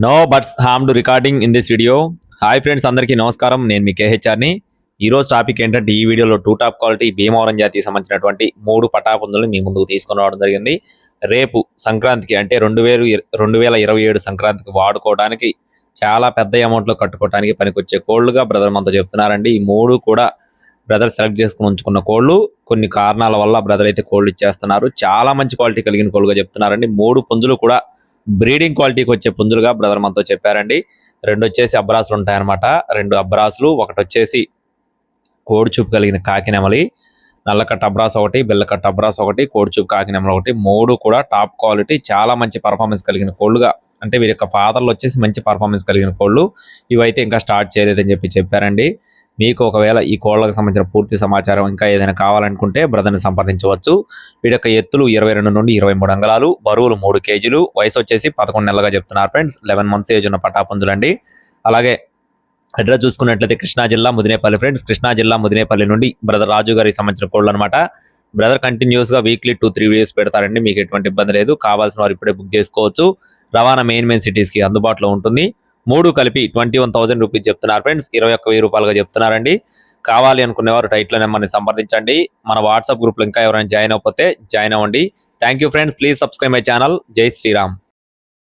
No birds harm to recording in this video. Hi friends, అందరికీ నమస్కారం. నేను మీ కేహెచ్ఆర్ని. ఈరోజు టాపిక్ ఏంటంటే ఈ వీడియోలో టూ టాప్ క్వాలిటీ భీమవరం జాతికి సంబంధించినటువంటి 3 పటాపుందులను మీ ముందుకు తీసుకొని రావడం జరిగింది. రేపు సంక్రాంతికి అంటే 2027 సంక్రాంతికి వాడుకోవడానికి చాలా పెద్ద అమౌంట్లో కట్టుకోవడానికి పనికొచ్చే కోళ్లుగా బ్రదర్ మనతో చెప్తున్నారండి. ఈ 3 కూడా బ్రదర్ సెలెక్ట్ చేసుకుని ఉంచుకున్న కోళ్ళు. కొన్ని కారణాల వల్ల బ్రదర్ అయితే కోళ్ళు ఇచ్చేస్తున్నారు. చాలా మంచి క్వాలిటీ కలిగిన కోళ్ళుగా చెప్తున్నారండి. 3 పుంజులు కూడా బ్రీడింగ్ క్వాలిటీకి వచ్చే పుంజులుగా బ్రదర్ మనతో చెప్పారండి. 2 వచ్చేసి అబ్రాసులు ఉంటాయన్నమాట. 2 అబ్రాసులు, ఒకటి వచ్చేసి కోడిచూపు కలిగిన కాకినెమలి, నల్లకట్ట అబ్రాస్ ఒకటి, బిల్లకట్ట అబ్రాస్ ఒకటి, కోడిచూపు కాకినెమలి ఒకటి. 3 కూడా టాప్ క్వాలిటీ, చాలా మంచి పర్ఫార్మెన్స్ కలిగిన కోళ్ళుగా, అంటే వీరి యొక్క ఫాదర్లు వచ్చేసి మంచి పర్ఫార్మెన్స్ కలిగిన కోళ్ళు. ఇవైతే ఇంకా స్టార్ట్ చేయలేదని చెప్పారండి. మీకు ఒకవేళ ఈ కోళ్ళకు సంబంధించిన పూర్తి సమాచారం ఇంకా ఏదైనా కావాలనుకుంటే బ్రదర్ని సంప్రదించవచ్చు. వీడి యొక్క ఎత్తులు 22 నుండి 23 అంగళాలు, బరువులు 3 కేజీలు, వయసు వచ్చేసి 11 నెలలుగా చెప్తున్నారు ఫ్రెండ్స్. 11 మంత్స్ ఏజ్ ఉన్న పటాపుంజులండి. అలాగే అడ్రస్ చూసుకున్నట్లయితే కృష్ణా జిల్లా ముదినేపల్లి ఫ్రెండ్స్. కృష్ణా జిల్లా ముదినేపల్లి నుండి బ్రదర్ రాజు గారికి సంబంధించిన కోళ్ళు అనమాట. బ్రదర్ కంటిన్యూస్గా వీక్లీ 2-3 వీడియోస్ పెడతారండి. మీకు ఎటువంటి ఇబ్బంది లేదు. కావాల్సిన వారు ఇప్పుడే బుక్ చేసుకోవచ్చు. రవాణా మెయిన్ సిటీస్కి అందుబాటులో ఉంటుంది. 3 కలిపి 21,000 రూపీస్ చెప్తున్నారు ఫ్రెండ్స్. 21,000 రూపాయలుగా చెప్తున్నారండి. కావాలి అనుకునేవారు టైట్లో నెంబర్ని సంప్రదించండి. మన వాట్సాప్ గ్రూప్లో ఇంకా ఎవరైనా జాయిన్ అవ్వకపోతే జాయిన్ అవ్వండి. Thank you friends. Please subscribe my channel. జై శ్రీరామ్.